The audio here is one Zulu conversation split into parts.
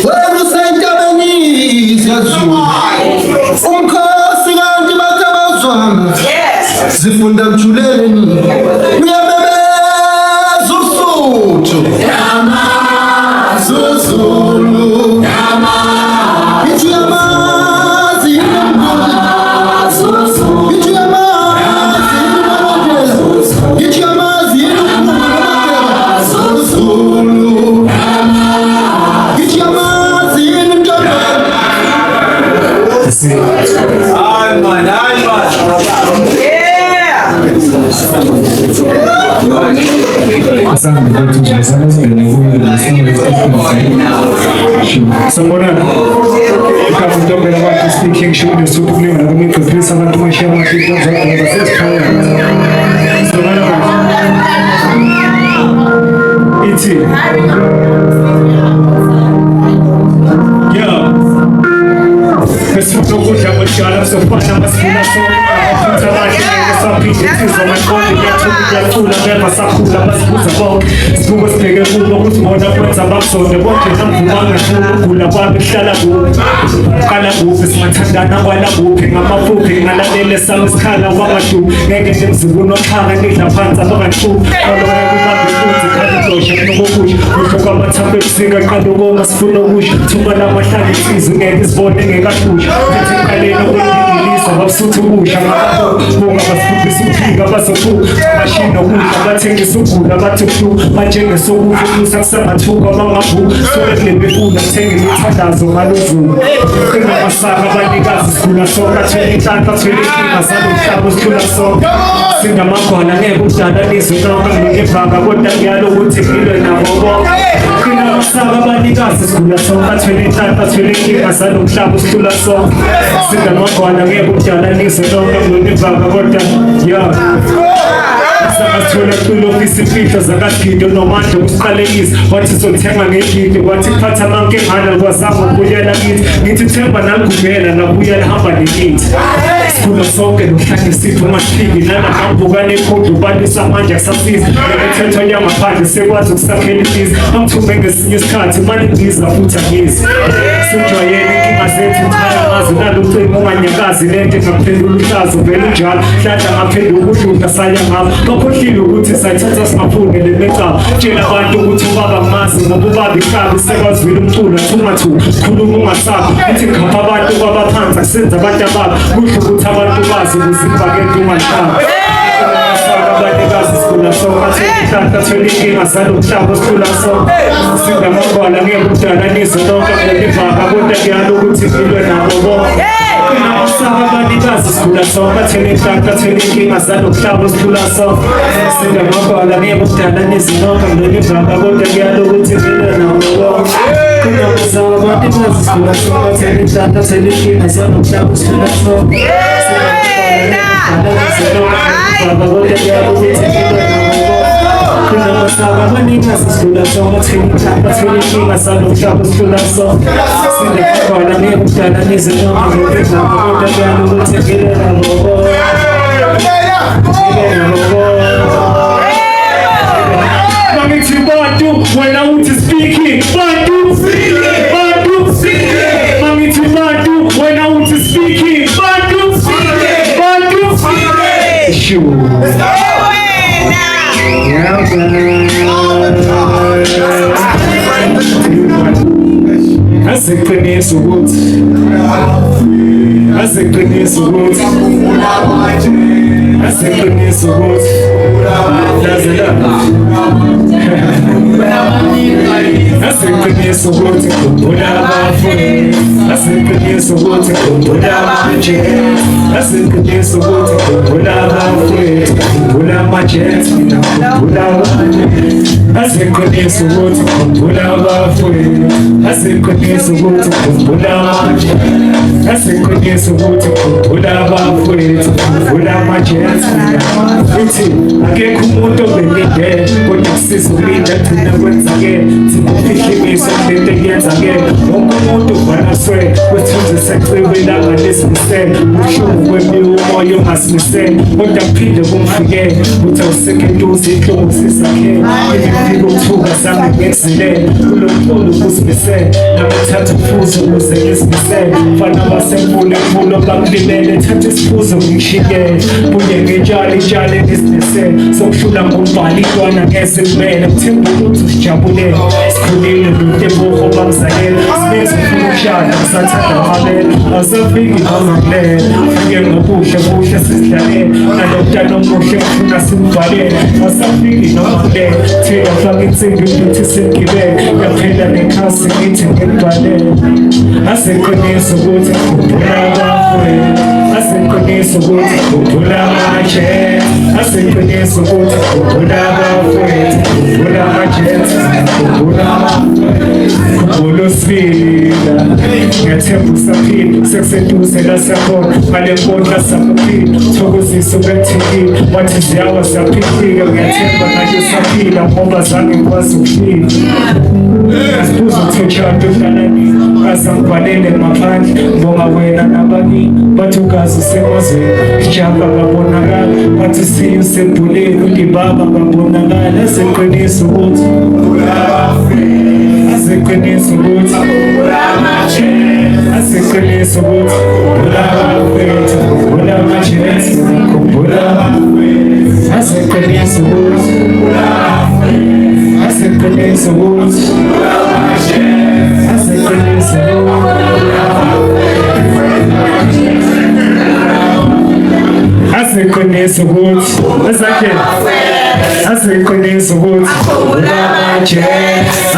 wena usentabeni ziyazulu umkhosi kanti batabazwana zifunda mjuleleni uyabebeza usuthu Zulu ithi yamazi ithi yamazi ithi yamazi Zulu ithi yamazi Someone come talking about speaking should the super clear and make a place of my share my people that the first prayer. It's it. Yeah. This is the good that was shot up so far. I must be not so. Some people on my phone, get to the food and never sakula, but who's about school was bigger, who knows more than what's about. So the work is not one and two, Kula, Shalabu, Kalabu is my Tandana, while I'm whooping, I'm a whooping, and I let some Kala, Wamashu, negatives who not have any pants of my food. Everybody goes to Kalabush, no bush, we forgot my topic, singer, Kalabu, was full of wish, to Madame Shani season, and this morning, and I push. Abasutumusha bonga basukuziga basoku mashina ukudla bathengisa ukudla bathuku bajenge sokufuza kusamathuka bangabu sohle befuna thenge imithandazo ngalozu kuna masaka abanikazi sifuna sonke athwele inhlanhla athwele inkinga salomhlaba usifuna sonke singamakhola ngeke udala nizonke ngekevanga kodwa ngiyalo ukuthi ngilwe nabo bonke kuna masaka abanikazi sifuna sonke athwele inhlanhla athwele inkinga salomhlaba usifuna sonke singamakhola ngeke udala nizonke ngekevanga kodwa Sakathola kulo ofisi imfihlo zakaGido nomandla ukusiqalekisa wathi sothenga ngeGido wathi phatha manke ngana kwazama ukuyela ngithi themba nangivela nabuyela hamba ngithi Kulo sonke nomhlanje sipho masiphiki nalabambukane kodwa ubalisa manje akusasiza emithetho yamaphandle sekwazi ukusakhela ifizi amthume ngesinye isikhathi manje ngiza futhi angizi sijwayele inkinga zethu thayamazi nalocingo unganyakazi lento ngaphendula uhlazo vele njalo hlahla ngaphendula ukudla saya ngapha bakhohlile ukuthi sayithatha singaphunge le mecala tshela abantu ukuthi ubaba mazi ngoba ubaba ihlabi sekwazile umculo thumathu khuluma ungasabi ithi ngapha abantu kwabaphansi akusenza abantu ababo kuhle ukuthi abantu bazi ukuzifakela umahlaba abanikazi sikula sonke athwele athwele inkinga salomhlaba sikula sonke singamakhola ngeke udala nizonke ngekevanga kodwa ngiyalo ukuthi ngilwe nabo bonke abanikazi sikula sonke athwele inhlanhla athwele inkinga salomhlaba sikula sonke singamakhola ngeke udala nizonke ngekevanga kodwa ngiyalo ukuthi ngilwe nabo bonke abanikazi sikula sonke athwele inhlanhla athwele inkinga salomhlaba sikula sonke Kuna masaba abanikazi sikula sonke athwele inkinga salomhlaba sikula sonke singakhona ngeke udala nizonke ngekevanga kodwa ngiyalo ukuthi ngilwe nabo bonke Mangithi bantu wena uthi speaking bantu Mangithi bantu wena uthi speaking bantu Sure. Asiqinisa ukuthi asiqinisa ukuthi asiqinisa ukuthi lazela asiqinisa ukuthi khumbula abafundi asiqinisa ukuthi khumbula manje asiqinisa ukuthi khumbula abafundi khumbula amajets khumbula asiqinisa ukuthi khumbula abafundi asiqinisa ukuthi khumbula manje asiqinisa ukuthi khumbula abafundi khumbula amajets uthi akekho umuntu obelinde kodwa kusizolinda thina kwenzake simufihlimiso lento eyenzake wonke umuntu uvanaswe kwethunzi secebe ilanga lesimisele ubuhlungu kwembiwa umoya ongasimisele kodwa kuphinde kumfikele uthi awusekho entuzi inhlungu zisakhe imifika ukuthuka zami ngekuzilele kulo mfundo kusimisele ngizele nabethatha ufuzo ukuze ngizimisele fana basemfule mfulo bakulibele thatha isiphuzo ngishikele buye ngitshale ngizimisele sokuhlula ngombhalo intwana ngeze kumele uthemba ukuthi sijabulele sikhulile noteboho bamzalele sibenze ufuna ukushada ngisathanda uhabela asafiki namakulela fike ngobuhle sizidlalele nalomntana omuhle ngifuna simvalele asafiki namakulela thina faka insimbi ukuthi simgibele yaphela nekhasi ngithi ngimbalele aseqinisa ukuthi khumbula abafowethu aseqinisa ukuthi khumbula amaje aseqinisa ukuthi khumbula abafowethu khumbula amajeti khumbula usibila ngiyathemba usaphila sekuseduze la sakhona ngale nkundla sakuphila thokozisa ubethekile wathi ziyawa saphifika ngiyathemba naye usaphila ngoba zange ngikwazi ukufika asibuza uthotshado uhlalani azangibhalele ngaphandle ngoba wena nabakini bathi ugazi usemazweni ijamba ngabonakala bathi siyo usembuleni ulibaba ngabonakala aseqinisa ukuthi aseqinisa ukuthi aseqinisa ukuthi ulabafethu ulamajesi khumbula aseqinisa ukuthi aseqinisa ukuthi aseqinisa aseqinisa ukuthi asakhe aseqinisa ukuthi ulamaje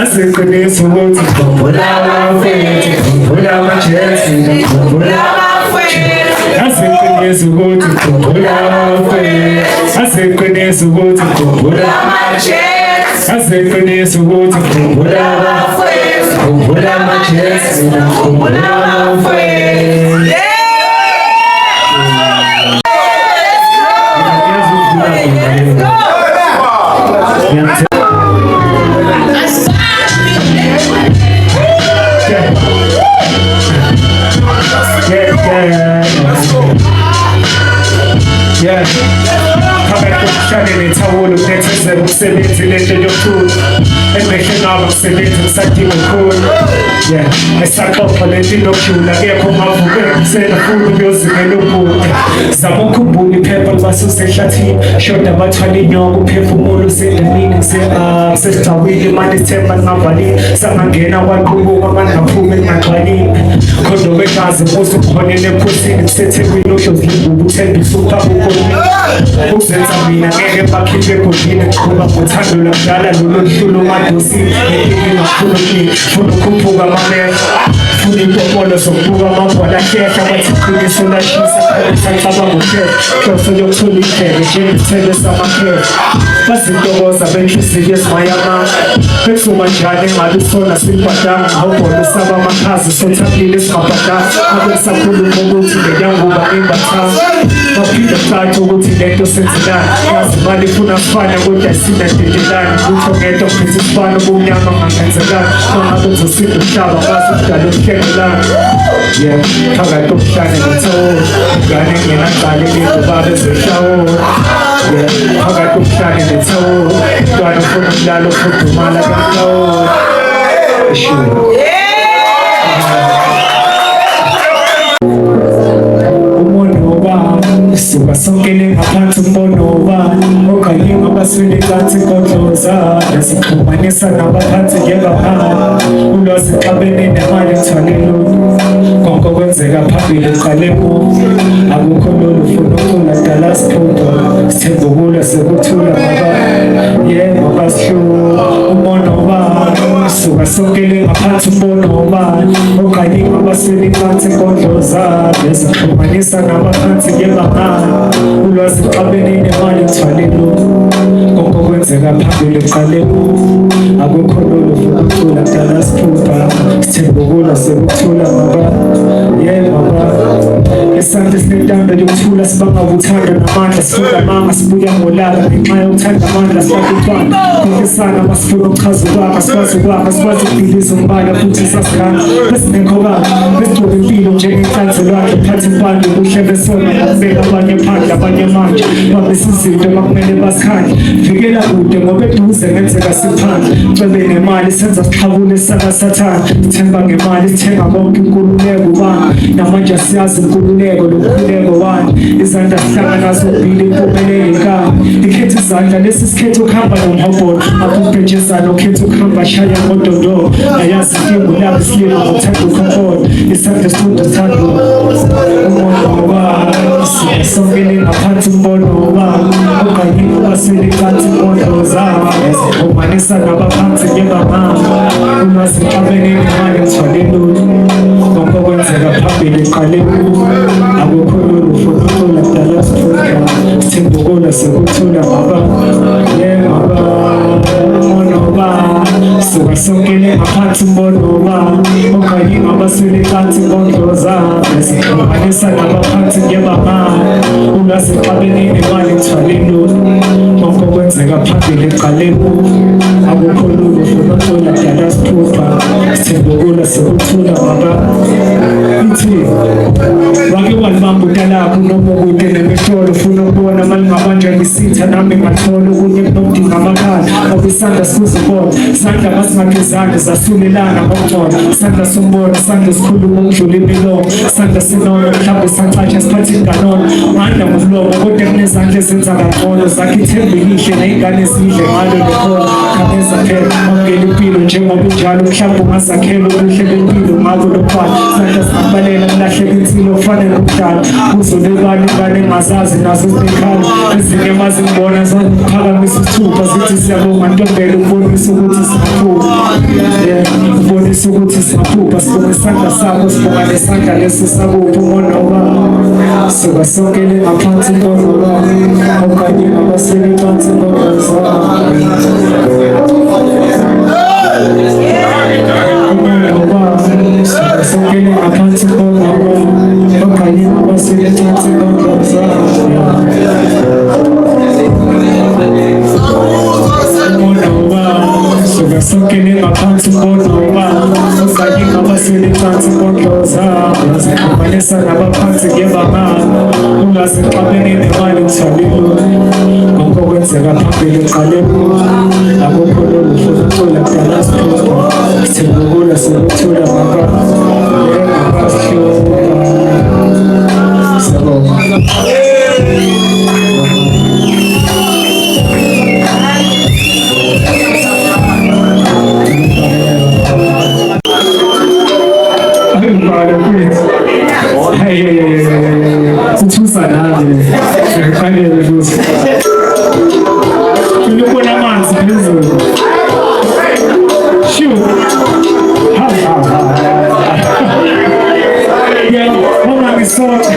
aseqinisa ukuthi ulabafethu ulamajesi aseqinisa ukuthi ulabafethu aseqinisa ukuthi ulamaje aseqinisa ukuthi ulamajesi ukusebenza lento yokuthula emehleni abo kusebenza ngisadinga ukhulu esaxoxa lento inokujula kekho mavuke kusena funa ukuyozimela ubude zama ukhumbula iphepha libasuse ehlathini shoda bathwala inyongo uphefumulo usendemini kusesijawile imali ithemba lingavalini sangangena kwaqubuka manje ngaphume lingagxwalini khondo begazi musa ukhonele ephusini kusethekwini uhloziligubu uthembisa ukhabukoni ukuzenza mina ngeke bakhiphe egodini kuba ngothando lakudala loluhlulo madosi elingi ngakhulumile funa ukukhuphuka amamehlo funa impopolo zokubuka amabhola hlehla bathi iqiniso lashisa sacabanga uhlelo hloso yokuthola indlebe njengesithelo samakhehla bazintokoza benhliziyo ezimayamanga bethuma njani engabe isona silibhadanga ngawubhola usaba amakhazi sothapile esingabhadanga abe sakhuluma ukuthi ngenyanguba imbathanga baphinde kucace ukuthi lento senzilani yazi imali ifuna sifane kodwa isinadedelani lutho ngento kuphethe isifana ubumnyama ngangenzekani mangabe uzosinda umhlaba kwazi ukudala ukuhlengelana phakathi kobuhlane nethawula ngane ngenaqala elinto babe zehlawula phakathi kobuhlane nethawula mntwana ufuna ukulala ufudumala kahlawula Suka songele ngaphansi umbono wami okanye ngabaswele kanti kodloza yasixhumanisa nabaphansi ngengaphandle ulwazi xabene nemali ethwalelo konke kwenzeka phambili uqale kubo akukho lolu funa ucula dala siphupha sithemba ukula sekuthula yebo basihlula umbono wami suka songele ngaphansi umbono wami okanye ngabaswele kanti kodloza yasixhumanisa nabaphansi ngengaphandle ulwazi xabene nemali ethwalelo konke kwenzeka phambili uqale akukho lolu funa ucula dala siphupha sithemba ukula sekuthula yebo isandla sinentando yokuthula Kudala sibangabuthanda namandla sifunda amanga sibuya ngolaka ngenxa yokuthanda amandla sibakuthwana kokesana masifuna ukuchaza ukwakha sikwazi ukwakha sikwazi ukudiliza umbala futhi sasikhanga besingekho kanga besigcoba impilo njengenhlanzi lwakhe phathi impande ubuhle besona ngokubeka abanye phandle abanye manje babisa izinto bakumele basikhande vikela kude ngoba eduze ngenzeka siphandle cebe ngemali senza sixhabule sakasathane sithemba ngemali sithenga bonke inkululeko ubani namanje asiyazi inkululeko lokukhuleko wani izandla sihlangana zobili impumelelo inkani ikhetha izandla lesi sikhetha ukuhamba nomhobholo akubhejezana ukhetha ukuhamba shaya ngododo ayazi inkingo lapho isililo ngothanda ukhonkolo isandla sifunda sithanda umoya wobani songele ngaphansi umbono wobani uganyini ubasele kanti imbondo zabo umanisa nabaphansi njengabama unazixabene nemali ngithwaleluni konke kwenzeka phambili eqaleni akukho lolu funuthula dala sithuka sithembukula sekuthula baba yebaba umono ba suka songele ngaphansi umbono wobani uganyini ubasele kanti imbondo zabo umanisa nabaphansi njengabama unazixabene nemali ngithwaleluni konke kwenzeka phambili eqaleni akukho lolu funuthula dala sithuka sithembukula sekuthula baba ithi wake walibamba utalapho noma ukude nemehlolo ufuna ukubona malingabanjwa ngisitha nami ngathola okunye kunomdinga amakhala ngoba isandla sikuzibona isandla masingagezane zasulelana ngokungcola isandla sombona isandla sikhuluma ukudlula imilomo isandla sinono mhlawumbe sancatsha siphathe inganono nganda ngomlomo kodwa kunezandla ezenza kangcono zakhe ithembe lihle ney'ngane zidle ngalo nekhono khabeza phela wamukela impilo njengoba injalo mhlawumbe ungazakhela ubuhle bempilo ngako lokhwana isandla singabalela kulahleka insilo kufanele ukudala uzolebala ingane engazazi nazo zinekhala ezinye mazingibona zaphakamisa isithupha zithi siyabonga ntombela ubonisa ukuthi singaphupha ubonisa ukuthi singaphupha sibonga isandla sakho sibonga nesandla lesi sakuphi umona ubaba suka songele ngaphansi umbono ubaba okanye ngabasele phansi imbono zabo umona ubaba suka songele ngaphansi umbono ubaba okanye ngabasele phansi imbono zabo umona ubaba suka songele ngaphansi umbono ubaba okanye ngabasele phansi imbono zabo zikumanisa nabaphansi ngebamanga ungazixabene nemali ngithwaleluni konke kwenzeka phambili eqaleni akukho lolu funuthula dala sithuka sithembukula sekuthula baba yengabasihlula sabonga sithusa nanje ngikufanele ukuthi ngilokona amanzi phezulu shu mama ngisonke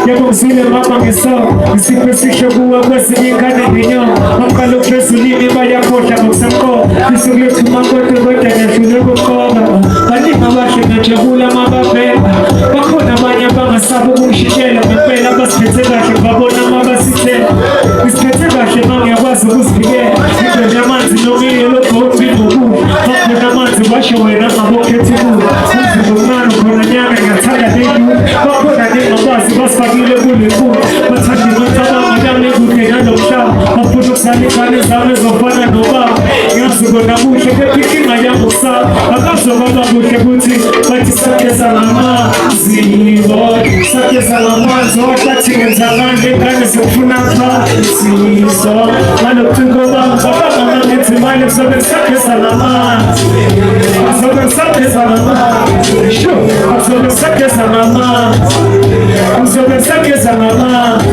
yakuzile mama ngisonke isipho esihle kuwe kwezinye ingane ngenyongo amqala phezulini bayakhohlwa ngokusemqoka isukulethu makote kodwa ngiyahlule ukuqoka baningi abahle ngajabula mababheka bakhona abanye abangasaba ukungishishela ngempela abasiphethe kahle babona mabasithela isiphethe kahle mangiyakwazi ukuzivikela indlela yamanzi nomiye lobhodi ngokudla bakhona amanzi basho wena ngabokhetha ukudla umzimba omncane khona nyanga ngiyathanda neyuda bakhona nengakwazi basifakile kule nkulu bathanda imacabanga yami ekude nalomhlaba bafuna ukuzala ingane zami ezofana nobaba ngiyazibona kuhle kepha inkinga yami ukusaba akazobaba kuhle kuthi bathi sakeza ngamanzi sakeza ngamanzi wahlathi ngenzakanje ingane zifuna phasiso ngalobuciko bami babanga ngithi manje kuzobe sakeza ngamanzi kuzobe sakeza ngamanzi sho kuzobe sakeza ngamanzi kuzobe sakeza ngamanzi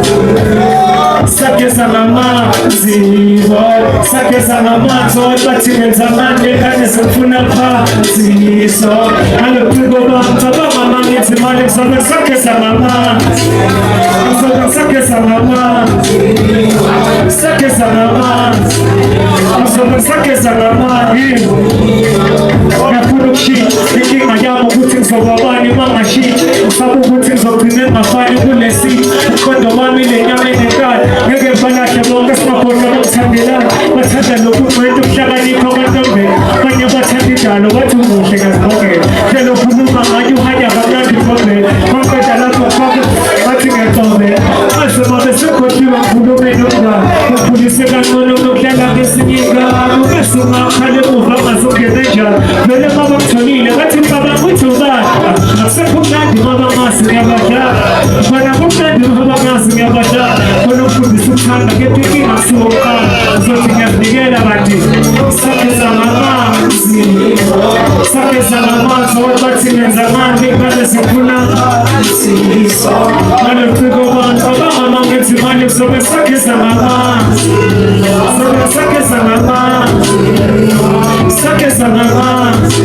sakeza ngamanzi sakeza ngamanzi wahlathi ngenzakanje ingane zifuna phasiso ngalobuciko bami babanga ngithi manje kuzobe sakeza ngamanzi kuzobe sakeza ngamanzi sakeza ngamanzi kuzobe sakeza ngamanzi ngiyafuna ukushintsha inkinga yami ukuthi ngizobabani bangashintsha usaba ukuthi ngizogcina ngafani kulesi kodwa wami lenyama enekala ngeke balahle bonke singabhonqa bokuthandela bathanda lokuqeda ukuhlakanipha kwantombela abanye bathanda indalo bathi umuhle ngazibongela hlelo khuluma ngayo uhanya kamnandi mbombela konqeda lapho kwakho bathi ngexombela azima besekhohliwe ngikhulume nomngane ukhulise kangcono nokudlala ngesinye igama ubese ungakhale emuva ngazongena njalo vele baba kutholile bathi baba kuthi ubani akusekho mnandi ngoba ngasi ngiyabadala khona kumnandi ngoba ngasi ngiyabadala khona ufundisa ukuthanda kepha inkinga kusiwokuqala uzothi ngiyazinikela kanti sakeza ngamanzi sakeza ngamanzi bathi ngenza ngani ngale sifuna ngale mfiko bantu abangama ngethi manje kuzobe sakeza ngamanzi sakeza ngamanzi sakeza ngamanzi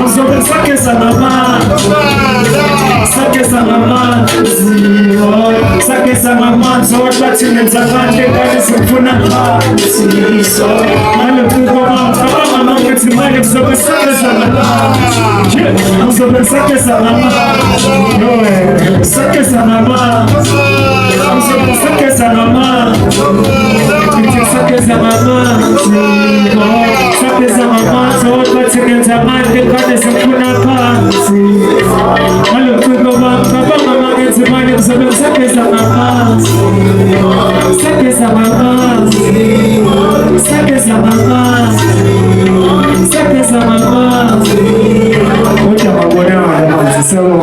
kuzobe sakeza ngamanzi sakeza ngamanzi sakeza ngamanzi bathi ngenza ngani ngale sifuna ngale mfiko bantu abangama ngethi manje kuzobe sakeza ngamanzi kuzobe sakeza ngamanzi sakeza ngamanzi sakeza ngamanzi sakeza ngamanzi sakeza ngamanzi bathi ngenza ngani ngale sifuna phansi ngale mfiko bantu abangama ngethi manje kuzobe sakeza ngamanzi sakeza ngamanzi sakeza ngamanzi sakeza ngamanzi kodwa babona amanzi sabo